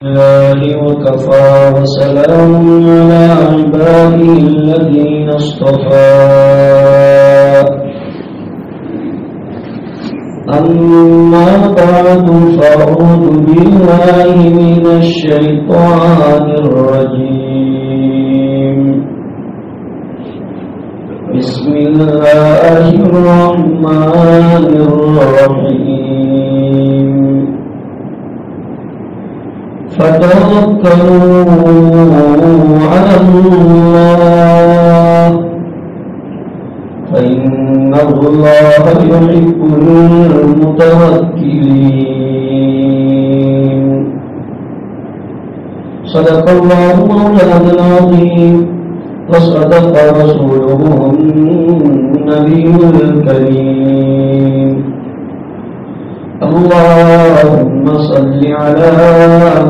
الله وكفى وسلام على عباده الذين اصطفى أما بعد فأعوذ بالله من الشيطان الرجيم بسم الله الرحمن الرحيم فتوكلوا على الله فإن الله يحب المتوكلين صدق الله مولانا العظيم وصدق رسوله النبي الكريم اللهم صل على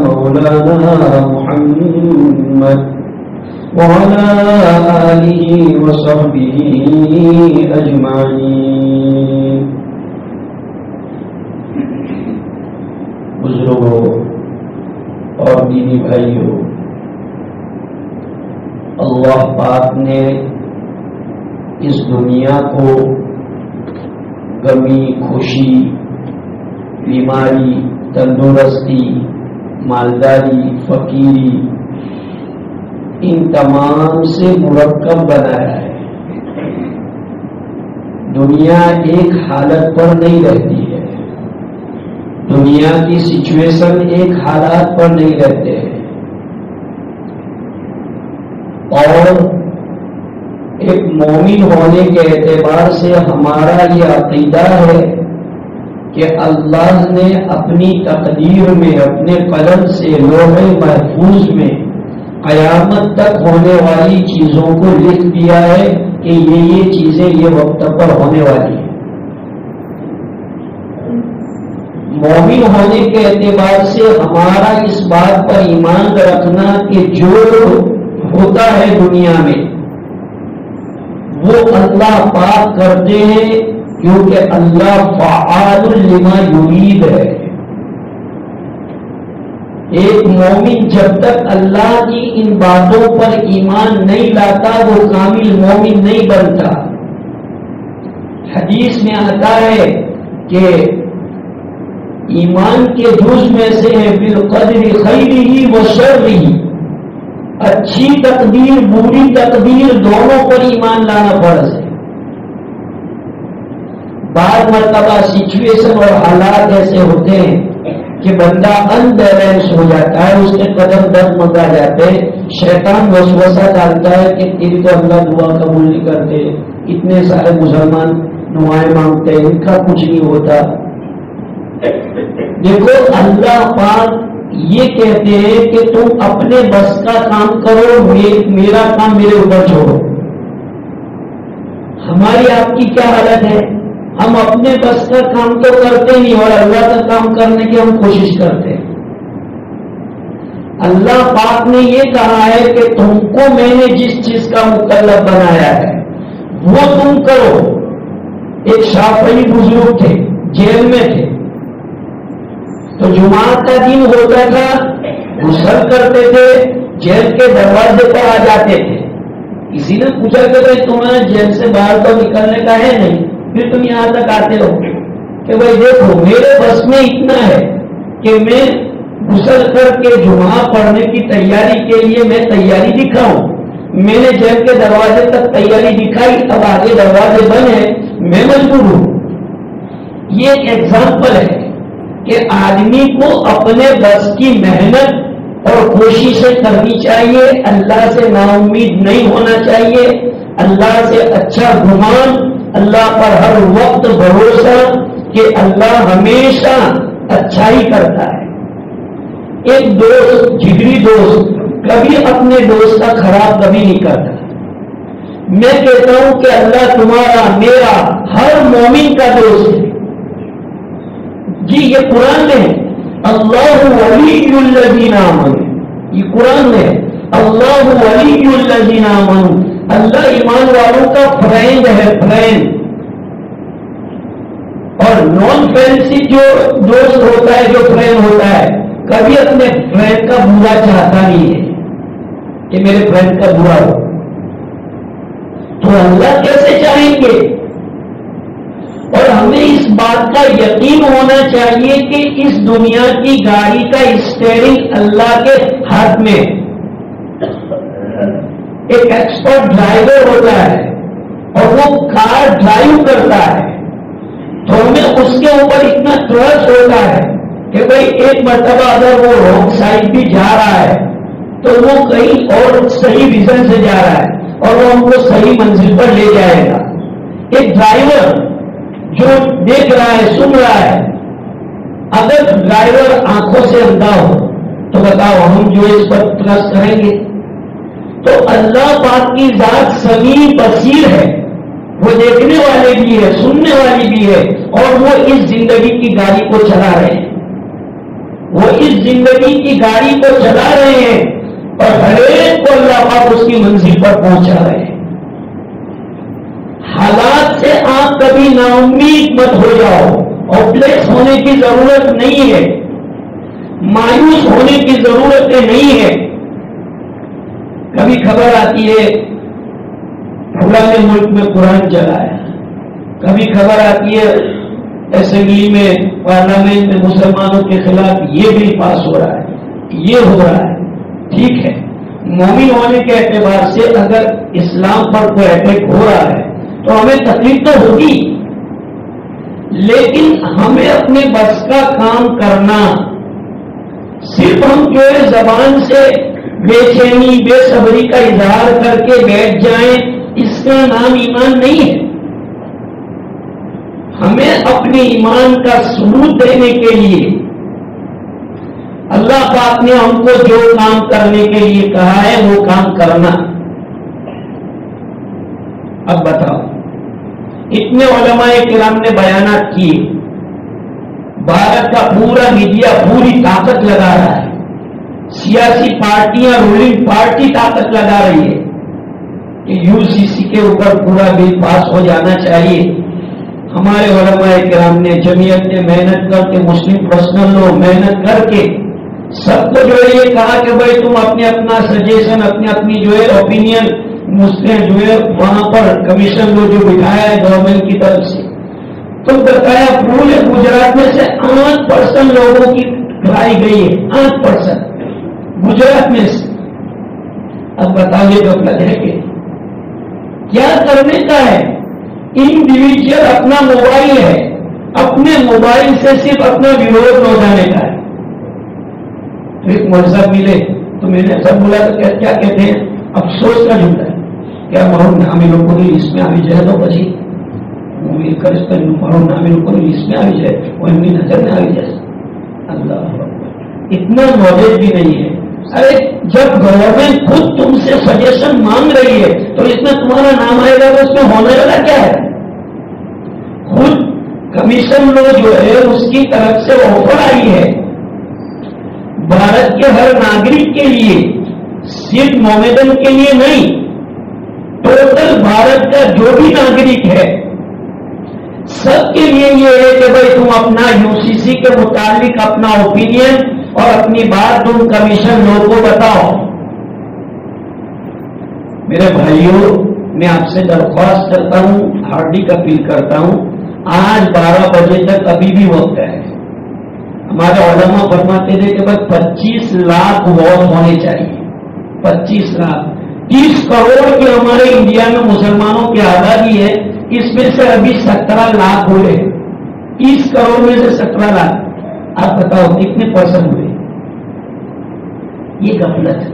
مولانا محمد وعلى آله وصحبه أجمعين. بزرگوں اور دینی بھائیوں، اللہ پاک نے اس دنیا کو غمی، خوشی، بیماری، تندرستی، مالداری، فقیری، ان تمام سے مرکب بنایا ہے. دنیا ایک حالت پر نہیں رہتی ہے، دنیا کی سچویشن ایک حالات پر نہیں رہتے ہیں، اور ایک مومن ہونے کے اعتبار سے ہمارا یہ عقیدہ ہے کہ اللہ نے اپنی تقدیر میں، اپنے قلم سے لوح محفوظ میں قیامت تک ہونے والی چیزوں کو لکھ دیا ہے کہ یہ چیزیں یہ وقت پر ہونے والی ہیں. مومن ہونے کے اعتبار سے ہمارا اس بات پر ایمان رکھنا کہ جو ہوتا ہے دنیا میں وہ اللہ پاک کرتے ہیں، کیونکہ اللہ فعال لما یرید ہے. ایک مومن جب تک اللہ کی ان باتوں پر ایمان نہیں لاتا وہ کامل مومن نہیں بنتا. حدیث میں آتا ہے کہ ایمان کے جز میں سے ہے بالقدر خیرہ و شرہ، اچھی تقدیر بری تقدیر دونوں پر ایمان لانا فرض ہے. بعض مرتبہ سچویشن اور حالات ایسے ہوتے ہیں کہ بندہ انبیلنس ہو جاتا ہے، اس کے قدم ڈگمگا جاتے ہیں، شیطان وسوسہ ڈالتا ہے کہ تیری تو اللہ دعا قبول نہیں کرتے، اتنے سارے مسلمان دعائیں مانگتے ہیں، ان کا کچھ نہیں ہوتا. دیکھو اللہ پاک یہ کہتے ہیں کہ تم اپنے بس کا کام کرو، میرا کام میرے اوپر چھوڑو. ہماری آپ کی کیا حالت ہے؟ ہم اپنے بس کا کام تو کرتے نہیں اور اللہ کا کام کرنے کی ہم کوشش کرتے ہیں. اللہ پاک نے یہ کہا ہے کہ تم کو میں نے جس چیز کا مکلف بنایا ہے وہ تم کرو. ایک شافعی بزرگ تھے، جیل میں تھے، تو جمعہ کا دن ہوتا تھا، غسل کرتے تھے، جیل کے دروازے پر آ جاتے تھے. کسی نے پوچھا کہ بھائی تمہیں جیل سے باہر تو نکلنے کا ہے نہیں، پھر تم یہاں تک آتے ہو؟ کہ بھائی دیکھو میرے بس میں اتنا ہے کہ میں غسل کر کے جمعہ پڑھنے کی تیاری کے لیے میں تیاری دکھاؤں. میں نے جیل کے دروازے تک تیاری دکھائی، اب آگے دروازے بند ہیں، میں مجبور ہوں. یہ ایک ایگزامپل ہے کہ آدمی کو اپنے بس کی محنت اور کوششیں کرنی چاہیے، اللہ سے نا امید نہیں ہونا چاہیے، اللہ سے اچھا گمان، اللہ پر ہر وقت بھروسہ کہ اللہ ہمیشہ اچھا ہی کرتا ہے. ایک دوست، جگری دوست، کبھی اپنے دوست کا خراب کبھی نہیں کرتا. میں کہتا ہوں کہ اللہ تمہارا، میرا، ہر مومن کا دوست ہے. جی یہ قرآن میں ہے، اللہ ولی الذین آمنوا، یہ قرآن میں ہے، اللہ ولی الذین آمنوا، اللہ ایمان والوں کا فرینڈ ہے، فرینڈ. اور نان فرینڈشپ جو دوست ہوتا ہے، جو فرینڈ ہوتا ہے، کبھی اپنے فرینڈ کا برا چاہتا نہیں ہے کہ میرے فرینڈ کا برا ہو، تو اللہ کیسے چاہیں گے؟ اور ہمیں اس بات کا یقین ہونا چاہیے کہ اس دنیا کی گاڑی کا اسٹیئرنگ اللہ کے ہاتھ میں، ایک ایکسپرٹ ڈرائیور ہوتا ہے اور وہ کار ڈرائیو کرتا ہے، تو ہمیں اس کے اوپر اتنا ٹرسٹ ہوتا ہے کہ بھائی ایک مرتبہ اگر وہ رانگ سائڈ بھی جا رہا ہے تو وہ کہیں اور صحیح ریزن سے جا رہا ہے اور وہ ہم کو صحیح منزل پر لے جائے گا۔ ایک ڈرائیور جو دیکھ رہا ہے، سن رہا ہے، اگر ڈرائیور آنکھوں سے اندھا ہو تو بتاؤ ہم جو اس پر ٹرسٹ کریں گے؟ تو اللہ پاک کی ذات سمیع بصیر ہے، وہ دیکھنے والے بھی ہے، سننے والی بھی ہے، اور وہ اس زندگی کی گاڑی کو چلا رہے ہیں، وہ اس زندگی کی گاڑی کو چلا رہے ہیں اور ہر ایک کو اللہ پاک اس کی منزل پر پہنچا رہے ہیں۔ حالات سے آپ کبھی نا امید مت ہو جاؤ، ہوپلیس ہونے کی ضرورت نہیں ہے، مایوس ہونے کی ضرورت نہیں ہے۔ کبھی خبر آتی ہے فلاں ملک میں قرآن چلا ہے، کبھی خبر آتی ہے اسمبلی میں، پارلیمنٹ میں مسلمانوں کے خلاف یہ بل پاس ہو رہا ہے، یہ ہو رہا ہے۔ ٹھیک ہے، مومن ہونے کے اعتبار سے اگر اسلام پر کوئی اٹیک ہو رہا ہے تو ہمیں تکلیف تو ہوگی، لیکن ہمیں اپنے بس کا کام کرنا، صرف ہم جو ہے زبان سے بے چینی بے صبری کا اظہار کر کے بیٹھ جائیں، اس کا نام ایمان نہیں ہے۔ ہمیں اپنے ایمان کا ثبوت دینے کے لیے اللہ پاک نے ہم کو جو کام کرنے کے لیے کہا ہے وہ کام کرنا۔ اب بتاؤ، اتنے علماء کرام نے بیانات کیے، بھارت کا پورا میڈیا پوری طاقت لگا رہا ہے، سیاسی پارٹیاں رولنگ پارٹی طاقت لگا رہی ہے کہ UCC کے اوپر پورا بل پاس ہو جانا چاہیے۔ ہمارے علماء کرام نے، جمعیت نے محنت کر کے، مسلم پرسنل لوگ محنت کر کے سب کو جو ہے یہ کہا کہ بھائی تم اپنے اپنا سجیشن، اپنی جو ہے اوپینین مسلم جو ہے وہاں پر کمیشن لوگ جو بٹھایا ہے گورنمنٹ کی طرف سے، تو بتایا پورے گجرات میں سے 8% لوگوں کی کرائی گئی ہے، 8% گجرات میں سے۔ اب بتائیے غفلت ہے کہ کیا کرنے کا ہے؟ انڈیویجل اپنا موبائل ہے، اپنے موبائل سے صرف اپنا ویروڈ ہو جانے کا ہے۔ ایک مذہب ملے تو میں نے سب بولا تو کیا کہتے ہیں، افسوس کا جملہ ہے، کیا محروم نامی لوگوں نے اس میں آئی جائے تو بچی محروم نامی لوگوں نے اس میں آئی جائے وہ ان کی نظر میں آئی جائے۔ اللہ اتنا نالج بھی نہیں ہے۔ ارے جب گورنمنٹ خود تم سے سجیشن مانگ رہی ہے تو اس میں تمہارا نام آئے گا تو اس میں ہونے والا کیا ہے؟ خود کمیشن لو جو ہے اس کی طرف سے آفر آئی ہے بھارت کے ہر ناگرک کے لیے، صرف مومدن کے لیے نہیں، ٹوٹل بھارت کا جو بھی ناگرک ہے سب کے لیے یہ ہے کہ بھائی تم اپنا UCC کے متعلق اپنا اوپینین اور اپنی بات تم کمیشن لوگوں کو بتاؤ۔ میرے بھائیوں، میں آپ سے درخواست کرتا ہوں، ہارڈلی اپیل کرتا ہوں، آج 12 بجے تک ابھی بھی وقت ہے۔ ہمارے علماء فرماتے تھے کہ بس 25 لاکھ ووٹ ہونے چاہیے، 25 لاکھ 30 کروڑ کی ہمارے انڈیا میں مسلمانوں کی آبادی ہے، اس میں سے ابھی 17 لاکھ ہوئے، 30 کروڑ میں سے 17 لاکھ، آپ بتاؤ کتنے پرسنٹ ہوئے؟ یہ غفلت ہے۔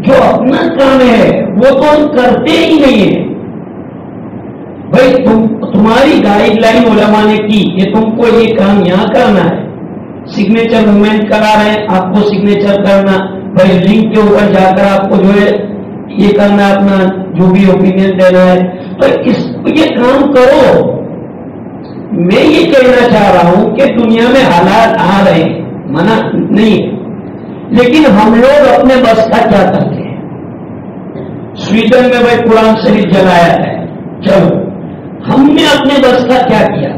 جو اپنا کام ہے وہ تو ہم کرتے ہی نہیں ہیں۔ بھائی تمہاری گائیڈ لائن علماء نے کی کہ تم کو یہ کام یہاں کرنا ہے، سگنیچر موومنٹ کرا رہے ہیں، آپ کو سگنیچر کرنا، بھائی لنک کے اوپر جا کر آپ کو جو ہے یہ کرنا، اپنا جو بھی اوپینین دینا ہے، تو یہ کام کرو۔ میں یہ کہنا چاہ رہا ہوں کہ دنیا میں حالات آ رہے ہیں، منع نہیں، لیکن ہم لوگ اپنے بس کا کیا کرتے ہیں؟ سویڈن میں بھائی قرآن شریف جلایا ہے، چلو ہم نے اپنے بس کا کیا کیا؟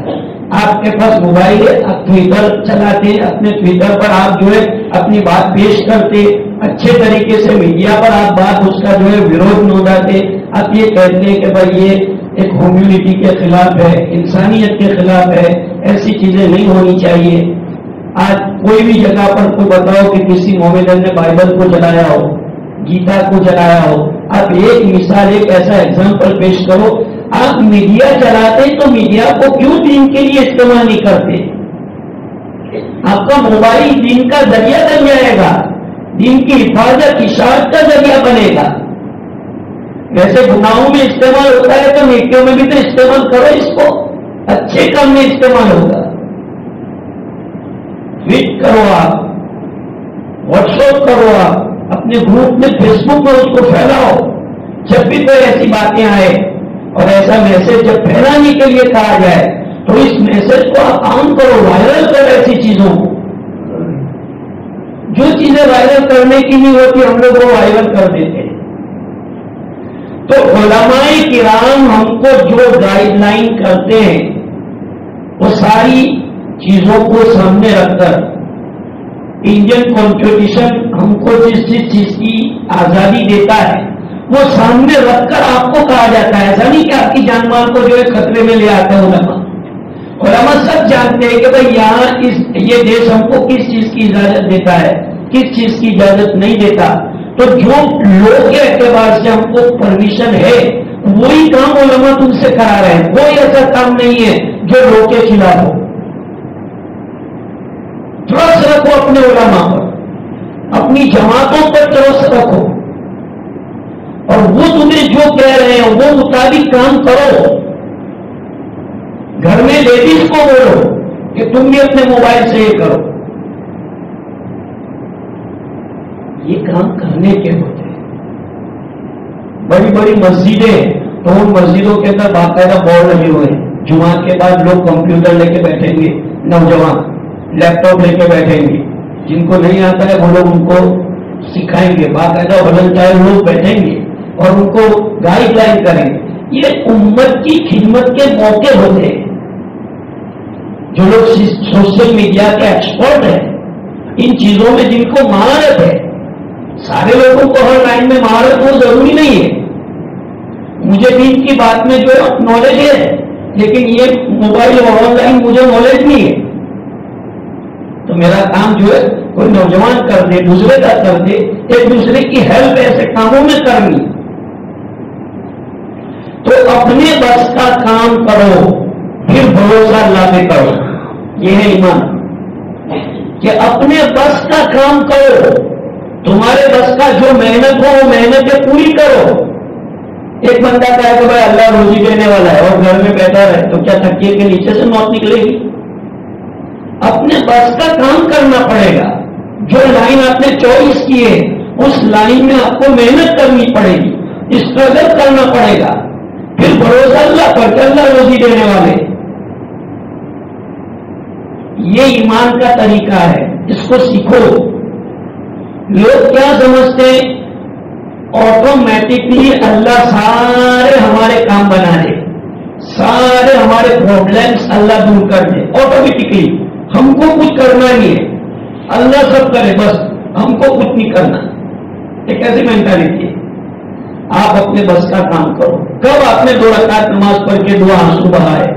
آپ کے پاس موبائل ہے، آپ ٹویٹر چلاتے ہیں، اپنے ٹویٹر پر آپ جو ہے اپنی بات پیش کرتے، اچھے طریقے سے میڈیا پر آپ بات اس کا جو ہے وروਧ نونداتے، آپ یہ کہتے ہیں کہ بھائی یہ ایک ہیومینٹی کے خلاف ہے، انسانیت کے خلاف ہے، ایسی چیزیں نہیں ہونی چاہیے۔ آج کوئی بھی جگہ پر کوئی بتاؤ کہ کسی مومن نے بائبل کو جلایا ہو، گیتا کو جلایا ہو، آپ ایک مثال، ایک ایسا ایگزامپل پیش کرو۔ آپ میڈیا چلاتے تو میڈیا کو کیوں دین کے لیے استعمال نہیں کرتے؟ آپ کا موبائل دین کا ذریعہ بن جائے گا، دین کی حفاظت اشاعت کا ذریعہ بنے گا۔ ویسے گناہوں میں استعمال ہوتا ہے تو نیکیوں میں بھی تو استعمال کرو، اس کو اچھے کام میں استعمال ہوگا۔ ٹویٹ کرو، آپ واٹس ایپ کرو، آپ اپنے گروپ میں فیس بک میں اس کو پھیلاؤ۔ جب بھی کوئی ایسی باتیں آئے اور ایسا میسج جب پھیلانے کے لیے کہا جائے تو اس میسج کو آپ عام کرو، وائرل کرو ایسی چیزوں کو۔ جو چیزیں وائرل کرنے کی نہیں ہوتی ہم لوگ وہ وائرل کر دیتے ہیں۔ تو علماء کرام ہم کو جو گائیڈ لائن کرتے ہیں وہ ساری چیزوں کو سامنے رکھ کر، انڈین کانسٹیٹیوشن ہم کو جس چیز کی آزادی دیتا ہے وہ سامنے رکھ کر آپ کو کہا جاتا ہے۔ ایسا نہیں کہ آپ کی جان مال کو جو ہے خطرے میں لے آتے ہیں علماء سب جانتے ہیں کہ بھائی یہاں یہ دیش ہم کو کس چیز کی اجازت دیتا ہے، کس چیز کی اجازت نہیں دیتا۔ تو جو لوگ کے اعتبار سے ہم کو پرمیشن ہے وہی کام علماء تم سے کرا رہے ہیں، کوئی ایسا کام نہیں ہے جو لوگ کے خلاف ہو۔ ٹرسٹ رکھو اپنے علماء پر، اپنی جماعتوں پر ٹرسٹ رکھو، اور وہ تمہیں جو کہہ رہے ہیں وہ مطابق کام کرو۔ گھر میں لیڈیز کو بولو کہ تم بھی اپنے موبائل سے یہ کرو۔ یہ کام کرنے کے ہوتے ہیں۔ بڑی بڑی مسجدیں تو ان مسجدوں کے اندر باقاعدہ بورڈ لگے ہوئے ہیں، جمعہ کے بعد لوگ کمپیوٹر لے کے بیٹھیں گے، نوجوان لیپ ٹاپ لے کے بیٹھیں گے، جن کو نہیں آتا ہے وہ لوگ ان کو سکھائیں گے، باقاعدہ والنٹائر لوگ بیٹھیں گے اور ان کو گائیڈ لائن کریں گے۔ یہ امت کی خدمت کے موقع ہوتے ہیں۔ جو لوگ سوشل میڈیا کے ایکسپرٹ ہیں، ان چیزوں میں جن کو مہارت ہے، سارے لوگوں کو ہر لائن میں مہارت ہو ضروری نہیں ہے۔ مجھے دین کی بات میں جو نالج ہے، لیکن یہ موبائل اور آن لائن مجھے نالج نہیں ہے، تو میرا کام جو ہے کوئی نوجوان کر دے، دوسرے کا کر دے، ایک دوسرے کی ہیلپ ایسے کاموں میں کرنی۔ تو اپنے بس کا کام کرو، پھر بھروسہ اللہ پہ کرو۔ یہ ہے ایمان کہ اپنے بس کا کام کرو، تمہارے بس کا جو محنت ہو وہ محنتیں پوری کرو۔ ایک بندہ کہا کہ بھائی اللہ روزی دینے والا ہے اور گھر میں بیٹھا رہے تو کیا تکیے کے نیچے سے موت نکلے گی؟ اپنے بس کا کام کرنا پڑے گا۔ جو لائن آپ نے چوائس کی ہے اس لائن میں آپ کو محنت کرنی پڑے گی، اسٹرگل کرنا پڑے گا، پھر بھروسہ اللہ پر کہ اللہ روزی دینے والے۔ یہ ایمان کا طریقہ ہے، اس کو سیکھو۔ لوگ کیا سمجھتے ہیں آٹومیٹکلی اللہ سارے ہمارے کام بنا دے، سارے ہمارے پرابلمس اللہ دور کر دے آٹومیٹکلی، ہم کو کچھ کرنا نہیں ہے، اللہ سب کرے بس ہم کو کچھ نہیں کرنا۔ ایک ایسی مینٹالٹی ہے۔ آپ اپنے بس کا کام کرو۔ کب آپ نے 2 رکعت نماز پڑھ کے دعا آنسو بہائے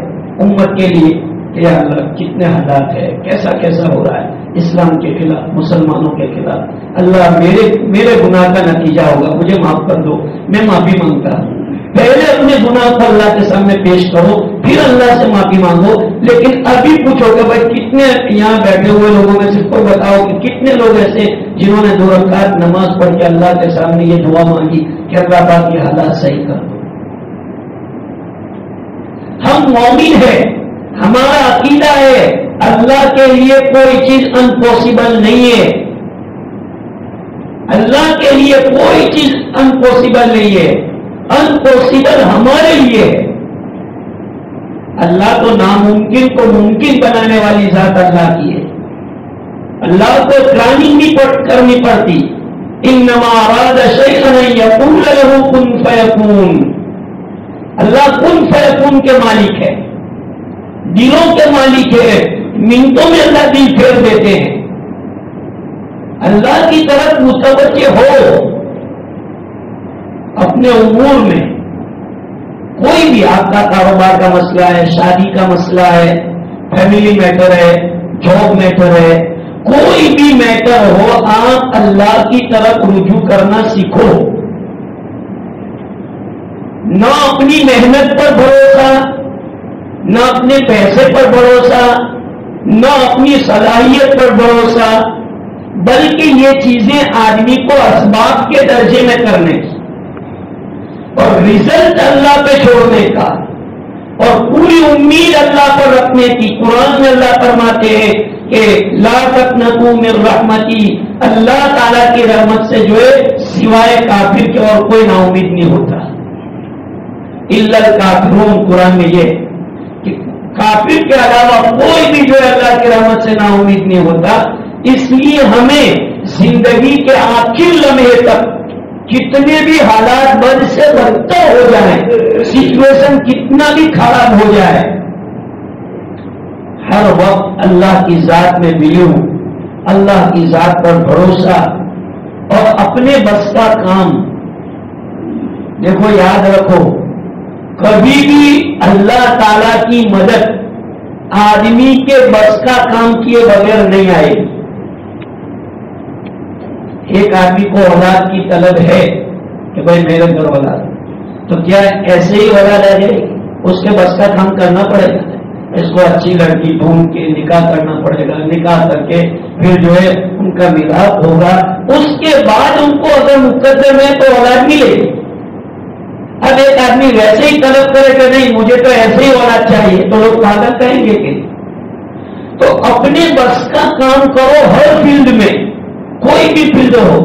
امت کے لیے کہ یا اللہ کتنے حالات ہے، کیسا کیسا ہو رہا ہے اسلام کے خلاف، مسلمانوں کے خلاف، اللہ میرے گناہ کا نتیجہ ہوگا، مجھے معاف کر دو، میں معافی مانگتا ہوں۔ پہلے اپنے گناہ کو اللہ کے سامنے پیش کرو، پھر اللہ سے معافی مانگو۔ لیکن ابھی پوچھو کہ بھائی کتنے یہاں بیٹھے ہوئے لوگوں میں صرف کو بتاؤ کہ کتنے لوگ ایسے جنہوں نے 2 رکعت نماز پڑھ کے اللہ کے سامنے یہ دعا مانگی کہ اللہ پاک یہ حالات صحیح کر دو۔ ہم مومن ہیں، ہمارا عقیدہ ہے اللہ کے لیے کوئی چیز امپاسبل نہیں ہے، اللہ کے لیے کوئی چیز امپاسبل نہیں ہے، امپاسبل ہمارے لیے ہے۔ اللہ تو ناممکن کو ممکن بنانے والی ذات اللہ کی ہے، اللہ کو پلاننگ نہیں کرنی پڑتی۔ انما اراد شیئا ان یقول له کن فیکون، اللہ کن فیکون کے مالک ہے، دلوں کے مالک ہے، منٹوں میں اللہ دل پھیر دیتے ہیں. اللہ کی طرف متوجہ ہو اپنے امور میں. کوئی بھی آپ کا کاروبار کا مسئلہ ہے، شادی کا مسئلہ ہے، فیملی میٹر ہے، جاب میٹر ہے، کوئی بھی میٹر ہو، آپ اللہ کی طرف رجوع کرنا سیکھو. نہ اپنی محنت پر بھروسہ، نہ اپنے پیسے پر بھروسہ، نہ اپنی صلاحیت پر بھروسہ، بلکہ یہ چیزیں آدمی کو اسباب کے درجے میں کرنے کی اور رزلٹ اللہ پہ چھوڑنے کا اور پوری امید اللہ پر رکھنے کی. قرآن میں اللہ فرماتے ہیں کہ لا تقنطوا من رحمتی، اللہ تعالیٰ کی رحمت سے جو ہے سوائے کافر کے اور کوئی نا امید نہیں ہوتا. الا الکافرون، قرآن میں یہ کہ کافر کے علاوہ کوئی بھی جو ہے اللہ کی رحمت سے نا امید نہیں ہوتا. اس لیے ہمیں زندگی کے آخر لمحے تک کتنے بھی حالات بد سے بدتر ہو جائیں، سچویشن کتنا بھی خراب ہو جائے، ہر وقت اللہ کی ذات میں بلیو، اللہ کی ذات پر بھروسہ اور اپنے بس کا کام. دیکھو یاد رکھو، کبھی بھی اللہ تعالی کی مدد آدمی کے بس کا کام کیے بغیر نہیں آئے. ایک آدمی کو اولاد کی طلب ہے کہ بھائی میرے گھر اولاد، تو کیا ایسے ہی اولاد آ جائے گی؟ اس کے بس کا کام کرنا پڑے گا. اس کو اچھی لڑکی ڈھونڈ کے نکاح کرنا پڑے گا، نکاح کر کے پھر جو ہے ان کا میراث ہوگا، اس کے بعد ان کو اگر مقدر ہے تو اولاد ملے گی. اب ایک آدمی ویسے ہی طلب کرے کہ نہیں مجھے تو ایسے ہی اولاد چاہیے، تو لوگ پاگل کہیں گے کہ. تو اپنے بس کا کام کرو ہر فیلڈ میں، کوئی بھی فیلڈ ہو،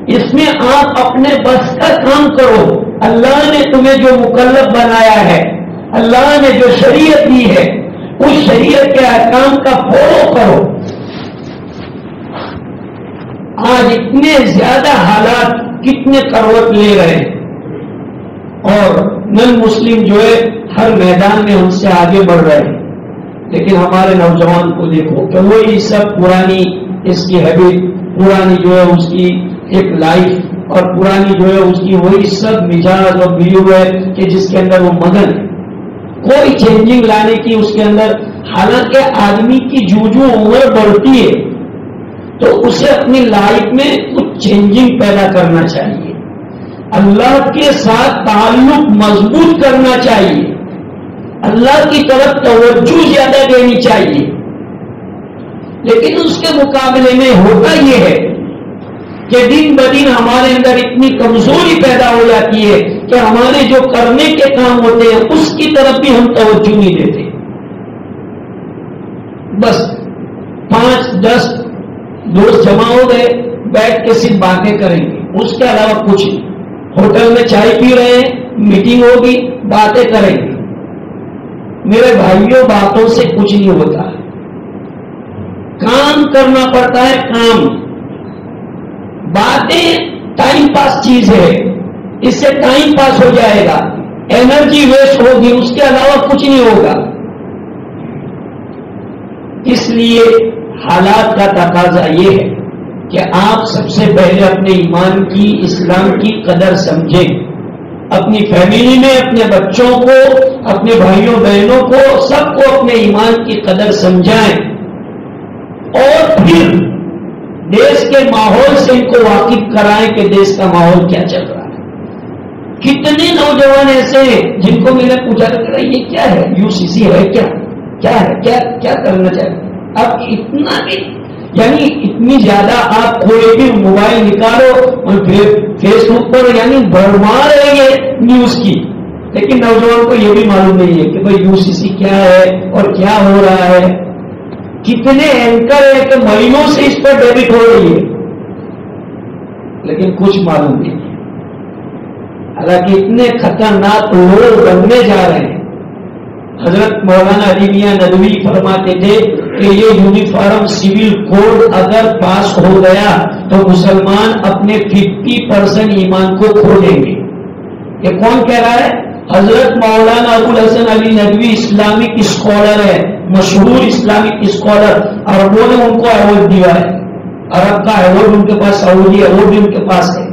اس میں آپ اپنے بس کا کام کرو. اللہ نے تمہیں جو مکلف بنایا ہے، اللہ نے جو شریعت دی ہے، اس شریعت کے احکام کا فالو کرو. آج اتنے زیادہ حالات کتنے کروٹ لے رہے ہیں اور نن مسلم جو ہے ہر میدان میں ہم سے آگے بڑھ رہے ہیں. لیکن ہمارے نوجوان کو دیکھو کہ وہی سب پرانی اس کی ہیبٹ، پرانی جو ہے اس کی ایک لائف اور پرانی جو ہے اس کی وہی سب مزاج اور بلیو ہے کہ جس کے اندر وہ مگن، کوئی چینجنگ لانے کی اس کے اندر. حالانکہ آدمی کی جو عمر بڑھتی ہے تو اسے اپنی لائف میں کچھ چینجنگ پیدا کرنا چاہیے، اللہ کے ساتھ تعلق مضبوط کرنا چاہیے، اللہ کی طرف توجہ زیادہ دینی چاہیے. لیکن اس کے مقابلے میں ہوتا یہ ہے کہ دن بدن ہمارے اندر اتنی کمزوری پیدا ہو جاتی ہے کہ ہمارے جو کرنے کے کام ہوتے ہیں اس کی طرف بھی ہم توجہ نہیں دیتے. بس 5-10 دوست جمع ہو گئے، بیٹھ کے صرف باتیں کریں گے، اس کے علاوہ کچھ نہیں. ہوٹل میں چائے پی رہے ہیں، میٹنگ ہوگی، باتیں کریں گے. میرے بھائیوں باتوں سے کچھ نہیں ہوتا، کام کرنا پڑتا ہے. کام، باتیں ٹائم پاس چیز ہے، اس سے ٹائم پاس ہو جائے گا، انرجی ویسٹ ہوگی، اس کے علاوہ کچھ نہیں ہوگا. اس لیے حالات کا تقاضا یہ ہے کہ آپ سب سے پہلے اپنے ایمان کی، اسلام کی قدر سمجھیں. اپنی فیملی میں اپنے بچوں کو، اپنے بھائیوں بہنوں کو، سب کو اپنے ایمان کی قدر سمجھائیں اور پھر دیش کے ماحول سے ان کو واقف کرائیں کہ دیش کا ماحول کیا چل رہا ہے. کتنے نوجوان ایسے ہیں جن کو میں نے پوچھا کہ یہ کیا ہے، UCC ہے کیا ہے، کیا کرنا چاہیے. اب اتنا بھی یعنی اتنی زیادہ آپ کوئی بھی موبائل نکالو اور پھر فیس بک پر یعنی بھرما رہے ہیں نیوز کی، لیکن نوجوان کو یہ بھی معلوم نہیں ہے کہ بھائی UCC کیا ہے اور کیا ہو رہا ہے. کتنے اینکر ہیں کہ مہینوں سے اس پر ڈیبٹ ہو رہی ہے لیکن کچھ معلوم نہیں ہے. حالانکہ اتنے خطرناک لوگ بننے جا رہے ہیں. حضرت مولانا علی میاں ندوی فرماتے تھے کہ یہ یونیفارم سول کوڈ اگر پاس ہو گیا تو مسلمان اپنے 50% ایمان کو کھو دیں گے. یہ کون کہہ رہا ہے؟ حضرت مولانا ابوالحسن علی ندوی اسلامک اسکالر ہے، مشہور اسلامک اسکالر، عربوں نے ان کو ایوارڈ دیا ہے، عرب کا ایوارڈ ان کے پاس، سعودی ایوارڈ بھی ان کے پاس ہے۔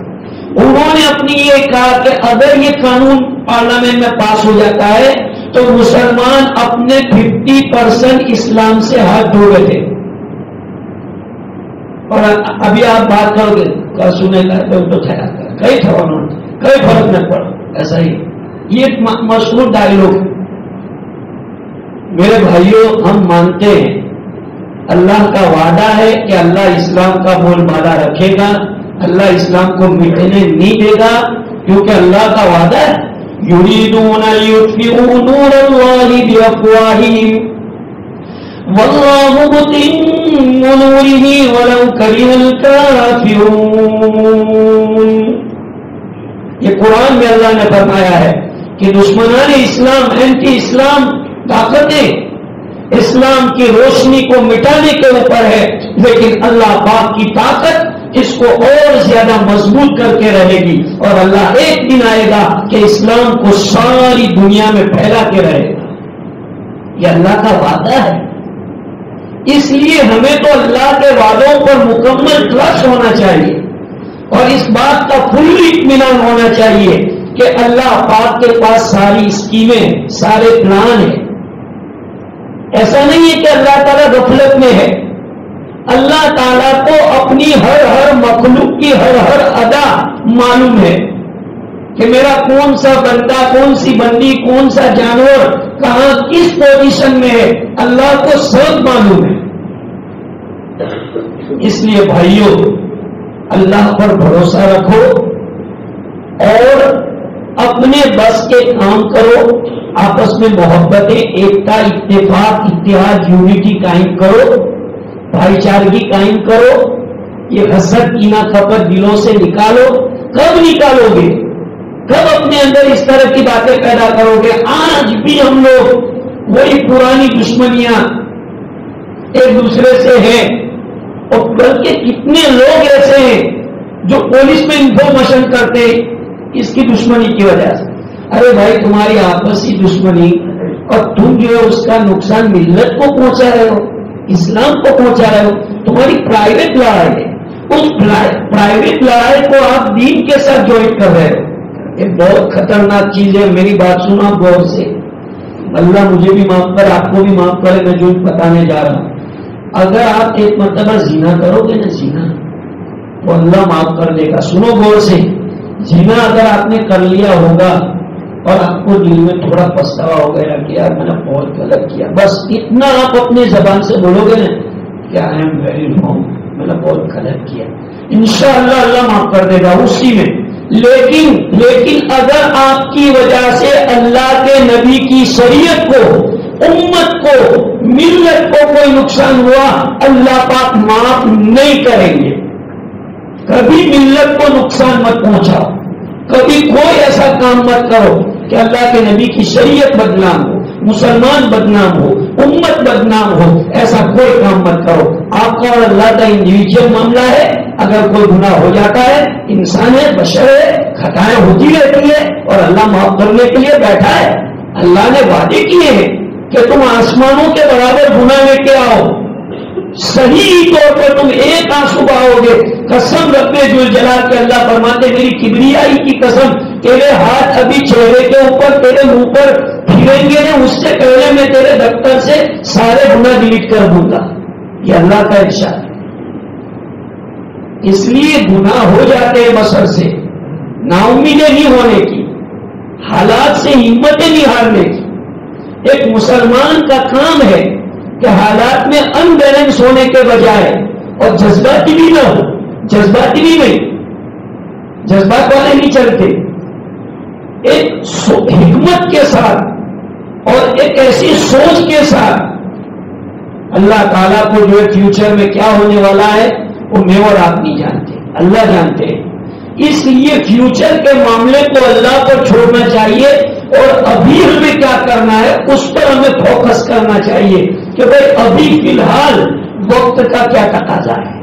انہوں نے اپنی یہ کہا کہ اگر یہ قانون پارلیمنٹ میں پاس ہو جاتا ہے تو مسلمان اپنے 50% اسلام سے ہاتھ دھو گئے تھے۔ اور ابھی آپ بات کرو گے کا سنے گا تو خیال کر کئی تھا، کئی فرق نہ پڑا، ایسا ہی یہ ایک مشہور ڈائلوگ ہے۔ میرے بھائیوں، ہم مانتے ہیں اللہ کا وعدہ ہے کہ اللہ اسلام کا بول بالا رکھے گا، اللہ اسلام کو مٹنے نہیں دے گا، کیونکہ اللہ کا وعدہ ہے یریدون لیطفئوا نور اللہ بافواہہم واللہ متم نورہ ولو کرہ الکافرون۔ یہ قرآن میں اللہ نے فرمایا ہے کہ دشمنان اسلام، اینٹی اسلام طاقتیں اسلام کی روشنی کو مٹانے کے اوپر ہے، لیکن اللہ پاک کی طاقت اس کو اور زیادہ مضبوط کر کے رہے گی، اور اللہ ایک دن آئے گا کہ اسلام کو ساری دنیا میں پھیلا کے رہے گا۔ یہ اللہ کا وعدہ ہے، اس لیے ہمیں تو اللہ کے وعدوں پر مکمل ٹرسٹ ہونا چاہیے، اور اس بات کا پوری اطمینان ہونا چاہیے کہ اللہ پاک کے پاس ساری اسکیمیں، سارے پلان ہیں۔ ایسا نہیں ہے کہ اللہ تعالیٰ غفلت میں ہے، اللہ تعالیٰ کو اپنی ہر مخلوق کی ہر ادا معلوم ہے کہ میرا کون سا بندہ، کون سی بندی، کون سا جانور کہاں کس پوزیشن میں ہے، اللہ کو سب معلوم ہے۔ اس لیے بھائیوں، اللہ پر بھروسہ رکھو اور اپنے بس کے کام کرو، آپس میں محبتیں، ایکتا، اتفاق، اتحاد، یونٹی قائم کرو، بھائی چارگی قائم کرو، یہ حسد، کینہ، کپٹ دلوں سے نکالو۔ کب نکالو گے؟ کب اپنے اندر اس طرح کی باتیں پیدا کرو گے؟ آج بھی ہم لوگ وہی پرانی دشمنیاں ایک دوسرے سے ہیں، اور بلکہ کتنے لوگ ایسے ہیں جو پولیس میں انفارمیشن کرتے اس کی دشمنی کی وجہ سے۔ ارے بھائی، تمہاری آپسی دشمنی، اور تم جو ہے اس کا نقصان ملت کو پہنچا رہے ہو، اسلام کو پہنچا رہے ہو، تمہاری پرائیویٹ لڑائی ہے، اس پرائیویٹ لڑائی کو آپ دین کے ساتھ جوائن کر رہے ہو۔ یہ بہت خطرناک چیز ہے، میری بات سنا غور سے، اللہ مجھے بھی معاف کر، آپ کو بھی معاف کرے، میں جو بتانے جا رہا ہوں۔ اگر آپ ایک مرتبہ زنا کرو گے نا، زنا، تو اللہ معاف کر دے گا۔ سنو غور سے، زنا اگر آپ نے کر لیا ہوگا اور آپ کو دل میں تھوڑا پچھتاوا ہو گیا کہ یار میں نے بہت غلط کیا، بس اتنا آپ اپنی زبان سے بولو گے نا کہ آئی ایم ویری رانگ، میں نے بہت غلط کیا، انشاءاللہ اللہ معاف کر دے گا اسی میں۔ لیکن اگر آپ کی وجہ سے اللہ کے نبی کی شریعت کو، امت کو، ملت کو کوئی نقصان ہوا، اللہ پاک معاف نہیں کریں گے۔ کبھی ملت کو نقصان مت پہنچاؤ، کبھی کوئی ایسا کام مت کرو کہ اللہ کے نبی کی شریعت بدنام ہو، مسلمان بدنام ہو، امت بدنام ہو، ایسا کوئی کام مت کرو۔ آپ کا اور اللہ کا انڈیویجل معاملہ ہے، اگر کوئی گناہ ہو جاتا ہے، انسان ہے، بشر ہے، خطائیں ہوتی رہتی ہے، اور اللہ معاف کرنے کے لیے بیٹھا ہے۔ اللہ نے وعدے کیے ہیں کہ تم آسمانوں کے برابر گناہ لے کے آؤ، صحیح طور پر تم ایک آنسو بہاؤ گے۔ قسم رب ذوالجلال کے اللہ فرماتے میری کبریائی کی قسم، تیرے ہاتھ ابھی چہرے کے اوپر تیرے منہ پر پھریں گے نا، اس سے پہلے میں تیرے دفتر سے سارے گناہ ڈیلیٹ کر دوں گا۔ یہ اللہ کا ارشاد ہے۔ اس لیے گناہ ہو جاتے ہیں بشر سے، نا امیدیں نہیں ہونے کی، حالات سے ہمتیں نہیں ہارنے کی۔ ایک مسلمان کا کام ہے کہ حالات میں ان بیلنس ہونے کے بجائے، اور جذباتی بھی نہ ہو، جذباتی بھی نہیں، جذبات والے نہیں چلتے، ایک حکمت کے ساتھ اور ایک ایسی سوچ کے ساتھ اللہ تعالیٰ کو جو ہے فیوچر میں کیا ہونے والا ہے وہ میں اور آپ نہیں جانتے، اللہ جانتے ہیں۔ اس لیے فیوچر کے معاملے کو اللہ پر چھوڑنا چاہیے، اور ابھی ہمیں کیا کرنا ہے اس پر ہمیں فوکس کرنا چاہیے کہ بھائی ابھی فی الحال وقت کا کیا تقاضا ہے۔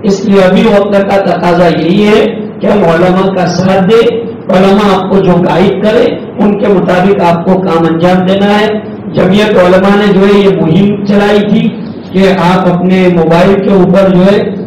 اس لیے ابھی وقت کا تقاضا یہی ہے کہ ہم علماء کا ساتھ دیں، علماء آپ کو جو گائیڈ کرے، ان کے مطابق آپ کو کام انجام دینا ہے۔ جمعیت علماء نے جو ہے یہ مہم چلائی تھی کہ آپ اپنے موبائل کے اوپر جو ہے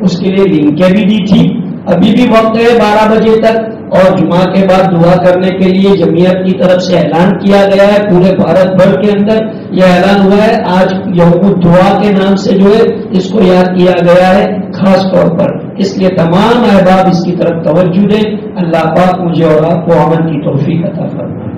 اس کے لیے لنکیں بھی دی تھی۔ ابھی بھی وقت ہے 12 بجے تک، اور جمعہ کے بعد دعا کرنے کے لیے جمعیت کی طرف سے اعلان کیا گیا ہے، پورے بھارت بھر کے اندر یہ اعلان ہوا ہے۔ آج یوم الدعا کے نام سے جو ہے اس کو یاد کیا گیا ہے خاص طور پر، اس لیے تمام احباب اس کی طرف توجہ دیں۔ اللہ پاک مجھے اور آپ کو عمل کی توفیق عطا فرمائے۔